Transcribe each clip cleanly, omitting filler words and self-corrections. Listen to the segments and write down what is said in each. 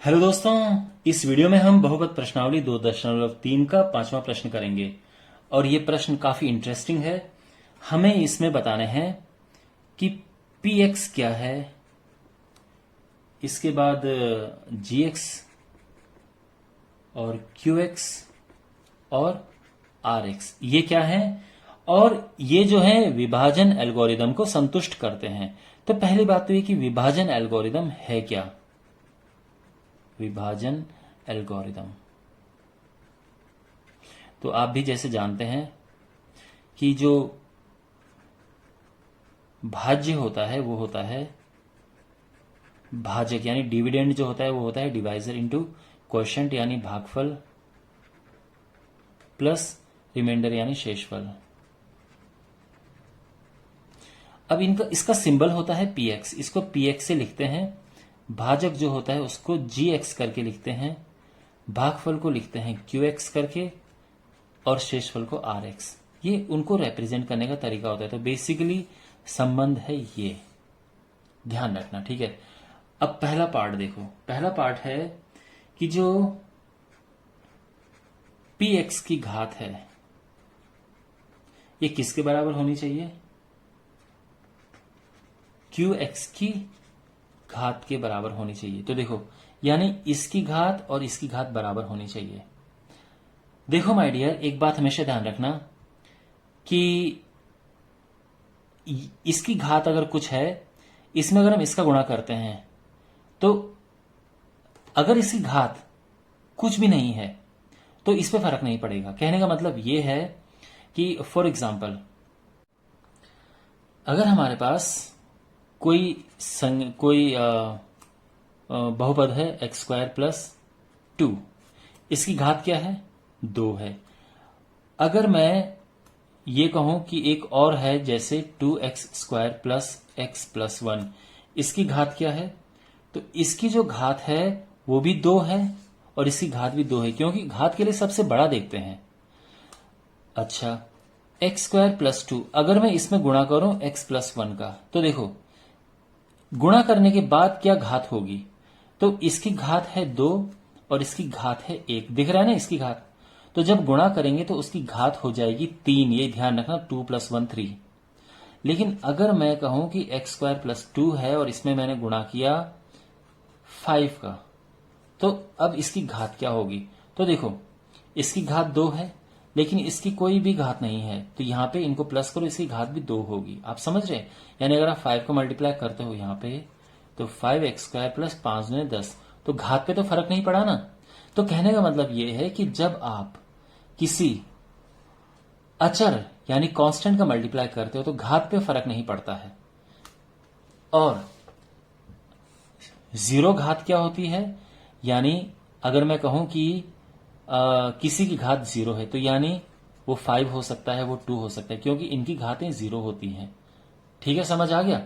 Hello दोस्तों, इस video में हम बहुपद प्रश्नावली 2.3 का 5वां प्रश्न करेंगे और ये प्रश्न काफी इंटरेस्टिंग है। हमें इसमें बताने हैं कि px क्या है, इसके बाद gx और qx और rx ये क्या है और ये जो है विभाजन एल्गोरिदम को संतुष्ट करते हैं। तो पहली बात तो ये कि विभाजन एल्गोरिदम है क्या। विभाजन एल्गोरिदम तो आप भी जैसे जानते हैं कि जो भाज्य होता है वो होता है भाजक, यानी डिविडेंड जो होता है वो होता है डिवाइजर इनटू क्वोशिएंट यानी भागफल प्लस रिमाइंडर यानी शेषफल। अब इनका इसका सिंबल होता है px, इसको px से लिखते हैं। भाजक जो होता है उसको gx करके लिखते हैं, भागफल को लिखते हैं qx करके और शेषफल को rx। ये उनको रिप्रेजेंट करने का तरीका होता है। तो बेसिकली संबंध है ये, ध्यान रखना, ठीक है। अब पहला पार्ट देखो, पहला पार्ट है कि जो px की घात है ये किसके बराबर होनी चाहिए, qx की घात के बराबर होनी चाहिए। तो देखो, यानी इसकी घात और इसकी घात बराबर होनी चाहिए। देखो माय डियर, एक बात हमेशा ध्यान रखना कि इसकी घात अगर कुछ है, इसमें अगर हम इसका गुणा करते हैं तो अगर इसकी घात कुछ भी नहीं है तो इस पे फर्क नहीं पड़ेगा। कहने का मतलब ये है कि फॉर एग्जाम्पल अगर हमारे पास कोई बहुपद है एक्स स्क्वायर प्लस 2, इसकी घात क्या है, 2 है। अगर मैं ये कहूं कि एक और है जैसे 2x square plus x plus 1, इसकी घात क्या है, तो इसकी जो घात है वो भी 2 है और इसकी घात भी 2 है, क्योंकि घात के लिए सबसे बड़ा देखते हैं। अच्छा, एक्स स्क्वायर प्लस 2, अगर मैं इसमें गुणा करूं एक्स प्लस 1 का, तो देखो गुणा करने के बाद क्या घात होगी, तो इसकी घात है 2 और इसकी घात है 1, दिख रहा है ना इसकी घात। तो जब गुणा करेंगे तो उसकी घात हो जाएगी 3, ये ध्यान रखना, 2 + 1 3। लेकिन अगर मैं कहूं कि एक्स स्क्वायर प्लस 2 है और इसमें मैंने गुणा किया 5 का, तो अब इसकी घात क्या होगी, तो देखो इसकी घात 2 है लेकिन इसकी कोई भी घात नहीं है, तो यहां पे इनको प्लस करो, इसकी घात भी 2 होगी। आप समझ रहे हैं, यानी अगर आप 5 को मल्टीप्लाई करते हो यहां पे तो 5x स्क्वायर प्लस 5 ने 10, तो घात पे तो फर्क नहीं पड़ा ना। तो कहने का मतलब यह है कि जब आप किसी अचर यानी कांस्टेंट का मल्टीप्लाई करते हो तो घात पे फर्क नहीं पड़ता है। और जीरो घात क्या होती है, यानी अगर मैं कहूं कि किसी की घात 0 है तो यानी वो 5 हो सकता है, वो 2 हो सकता है, क्योंकि इनकी घातें 0 होती हैं। ठीक है, समझ आ गया।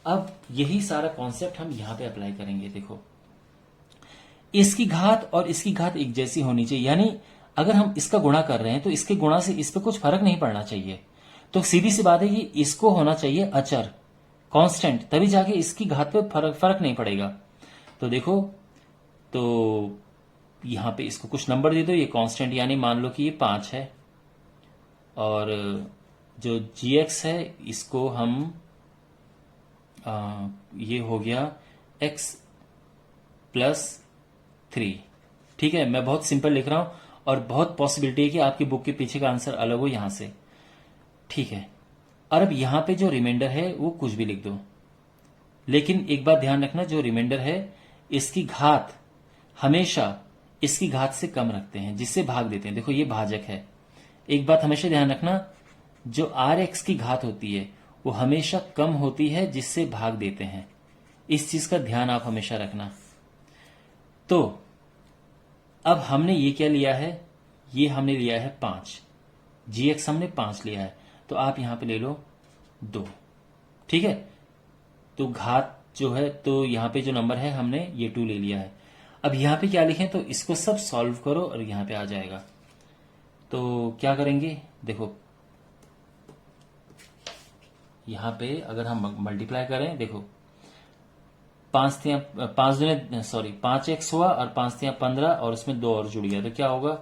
अब यही सारा कॉन्सेप्ट हम यहां पे अप्लाई करेंगे। देखो, इसकी घात और इसकी घात एक जैसी होनी चाहिए, यानी अगर हम इसका गुणा कर रहे हैं तो इसके गुणा से इस पे कुछ फर्क नहीं पड़ना चाहिए। तो सीधी सी बात है कि इसको होना चाहिए अचर, कांस्टेंट, तभी जाके इसकी घात पे फर्क नहीं पड़ेगा। तो देखो, तो यहां पे इसको कुछ नंबर दे दो, ये कांस्टेंट, यानी मान लो कि ये 5 है, और जो gx है इसको हम ये हो गया x प्लस 3। ठीक है, मैं बहुत सिंपल लिख रहा हूं और बहुत पॉसिबिलिटी है कि आपकी बुक के पीछे का आंसर अलग हो यहां से। ठीक है, और अब यहां पे जो रिमाइंडर है वो कुछ भी लिख दो, लेकिन एक बात ध्यान रखना, जो रिमाइंडर है इसकी घात हमेशा इसकी घात से कम रखते हैं, जिससे भाग देते हैं। देखो ये भाजक है, एक बात हमेशा ध्यान रखना, जो आर एक्स की घात होती है वो हमेशा कम होती है जिससे भाग देते हैं, इस चीज का ध्यान आप हमेशा रखना। तो अब हमने ये क्या लिया है, ये हमने लिया है 5, gx हमने 5 लिया है, तो आप यहां पे ले लो 2। ठीक है, तो घात जो है, तो यहां पे जो नंबर है हमने ये 2 ले लिया है। अब यहां पे क्या लिखें, तो इसको सब सॉल्व करो और यहां पे आ जाएगा। तो क्या करेंगे, देखो यहां पे अगर हम मल्टीप्लाई करें, देखो पांच एक्स हुआ और 5×3 = 15 और इसमें 2 और जुड़ गया तो क्या होगा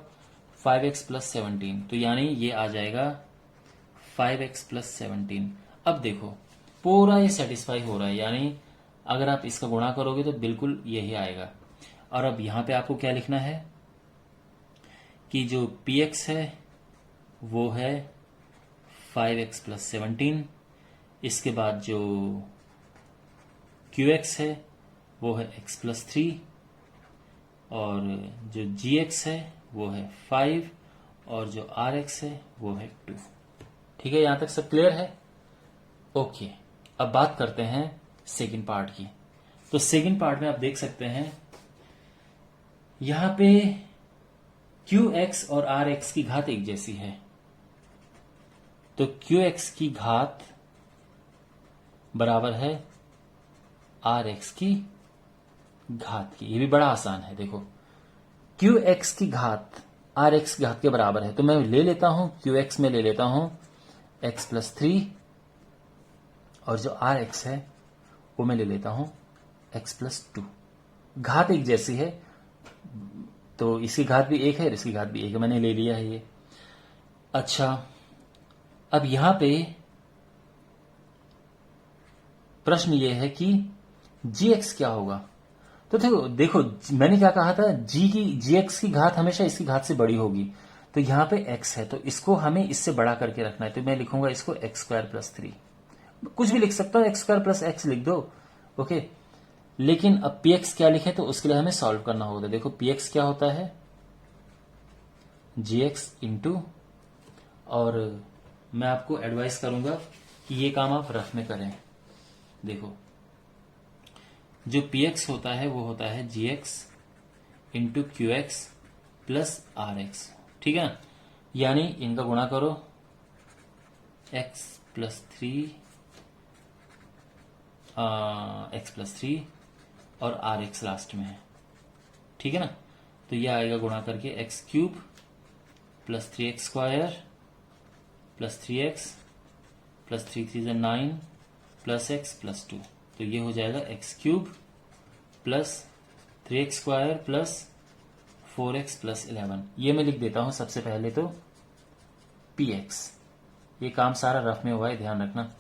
5x + 17। तो यानी ये आ जाएगा 5x + 17। अब देखो पूरा ये सेटिस्फाई हो रहा है, यानी अगर आप इसका गुणा करोगे तो बिल्कुल यही आएगा। और अब यहां पे आपको क्या लिखना है कि जो px है वो है 5x + 17, इसके बाद जो qx है वो है x + 3 और जो gx है वो है 5 और जो rx है वो है 2। ठीक है, यहां तक सब क्लियर है? ओके, अब बात करते हैं सेकंड पार्ट की। तो सेकंड पार्ट में आप देख सकते हैं यहां पे qx और rx की घात एक जैसी है, तो qx की घात बराबर है rx की घात की। ये भी बड़ा आसान है, देखो qx की घात rx की घात के बराबर है, तो मैं ले लेता हूं qx में ले लेता हूं x + 3 और जो rx है वो मैं ले लेता हूं x + 2। घात एक जैसी है तो इसकी घात भी एक है और इसकी घात भी एक है, मैंने ले लिया है ये। अच्छा, अब यहां पे प्रश्न ये है कि gx क्या होगा। तो देखो मैंने क्या कहा था, gx की घात हमेशा इसकी घात से बड़ी होगी, तो यहां पे x है तो इसको हमें इससे बड़ा करके रखना है, तो मैं लिखूंगा इसको x² + 3। कुछ भी लिख सकता हूं, x² + x लिख दो, ओके। लेकिन अब px क्या लिखे तो उसके लिए हमें सॉल्व करना होगा। देखो px क्या होता है gx इंटू, और मैं आपको एडवाइस करूंगा कि ये काम आप रफ में करें। देखो जो px होता है वो होता है gx इंटू qx + rx, ठीक है ना। यानी इनका गुणा करो x + 3 और rx लास्ट में है, ठीक है ना। तो यह आएगा गुणा करके x³ + 3x² + 3x + 3 × 3 = 9 + x + 2। तो ये हो जाएगा x³ + 3x² + 4x + 11। ये मैं लिख देता हूं सबसे पहले तो px। ये काम सारा रफ में हुआ है, ध्यान रखना।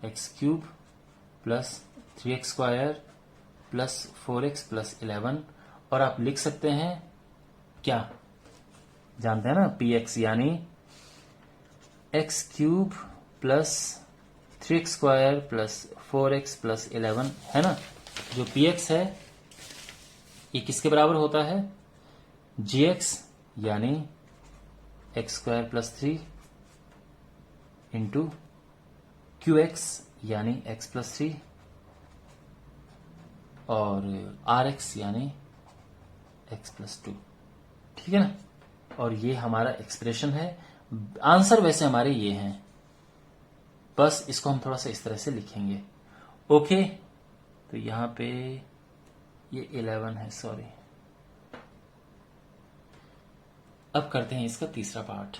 x³ + 3x² + 4x + 11, और आप लिख सकते हैं क्या जानते हैं ना px, यानी x³ + 3x² + 4x + 11 है ना। जो px है ये किसके बराबर होता है gx, यानी x² + 3 इंटू qx यानी x + 3 और rx यानी x + 2, ठीक है ना। और ये हमारा एक्सप्रेशन है। आंसर वैसे हमारे ये हैं, बस इसको हम थोड़ा सा इस तरह से लिखेंगे, ओके। तो यहां पे ये 11 है, सॉरी। अब करते हैं इसका तीसरा पार्ट।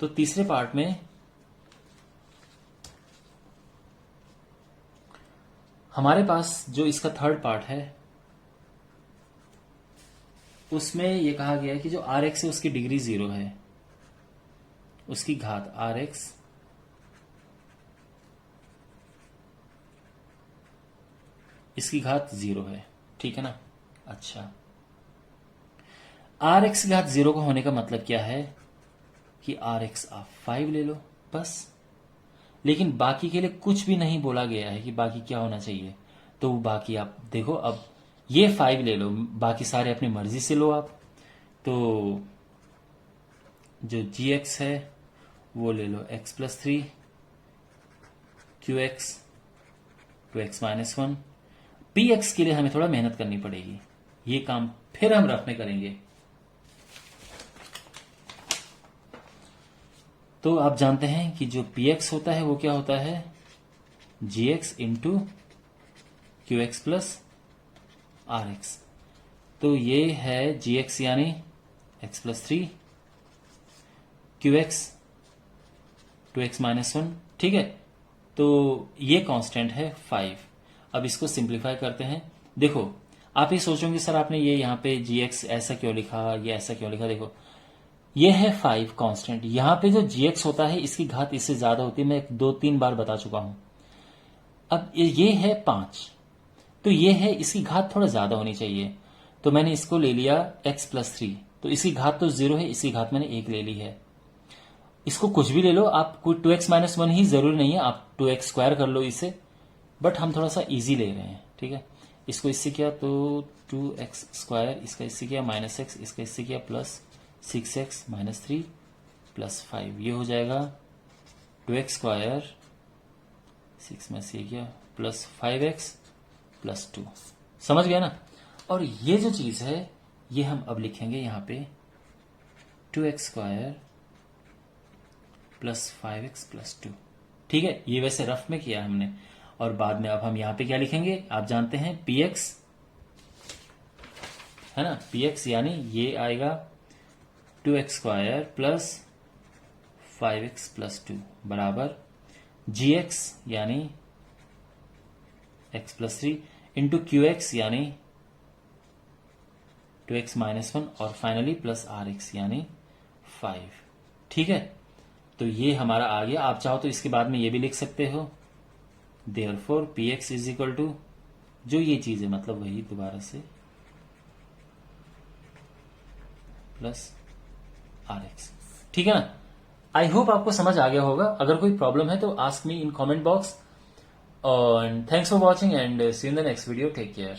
तो तीसरे पार्ट में हमारे पास जो इसका थर्ड पार्ट है उसमें यह कहा गया है कि जो rx है उसकी डिग्री 0 है, उसकी घात rx इसकी घात 0 है, ठीक है ना। अच्छा, rx की घात 0 का होने का मतलब क्या है कि rx आप 5 ले लो बस। लेकिन बाकी के लिए कुछ भी नहीं बोला गया है कि बाकी क्या होना चाहिए, तो बाकी आप देखो। अब ये 5 ले लो, बाकी सारे अपनी मर्जी से लो आप। तो जो gx है वो ले लो x + 3, qx 2x - 1। px के लिए हमें थोड़ा मेहनत करनी पड़ेगी, ये काम फिर हम रफ में करेंगे। तो आप जानते हैं कि जो px होता है वो क्या होता है gx इंटू qx + rx। तो ये है gx यानी x + 3, qx 2x - 1, ठीक है। तो ये कांस्टेंट है 5। अब इसको सिंप्लीफाई करते हैं देखो आप ये सोचोगे सर आपने ये यहाँ पे gx ऐसा क्यों लिखा, ये ऐसा क्यों लिखा। देखो ये है 5 कांस्टेंट, यहाँ पे जो gx होता है इसकी घात इससे ज्यादा होती है, मैं 2-3 बार बता चुका हूं। अब ये है 5, तो ये है इसकी घात थोड़ा ज्यादा होनी चाहिए, तो मैंने इसको ले लिया x+3, तो इसकी घात तो 0 है, इसकी घात मैंने 1 ले ली है। इसको कुछ भी ले लो आप, कोई 2x-1 ही जरूरी नहीं है, आप 2x² कर लो इसे, बट हम थोड़ा सा इजी ले रहे हैं, ठीक है। इसको इससे किया तो 2x², इसका इससे किया -x, इसका इससे किया +6x - 3 +5, ये हो जाएगा 2x², 6 में से किया +5x +2। समझ गया ना। और ये जो चीज है ये हम अब लिखेंगे यहां पे 2x² +5x +2, ठीक है। ये वैसे रफ में किया हमने, और बाद में अब हम यहां पे क्या लिखेंगे आप जानते हैं, px है ना, px यानी ये आएगा 2x² +5x +2 बराबर gx यानी x+3 इंटू qx यानी 2x - 1 और फाइनली +rx यानी 5, ठीक है। तो ये हमारा आ गया। आप चाहो तो इसके बाद में ये भी लिख सकते हो, therefore px is equal to जो ये चीज है, मतलब वही दोबारा से +rx, ठीक है ना। आई होप आपको समझ आ गया होगा। अगर कोई प्रॉब्लम है तो ask me in comment box, और thanks for watching and see in the next video, take care.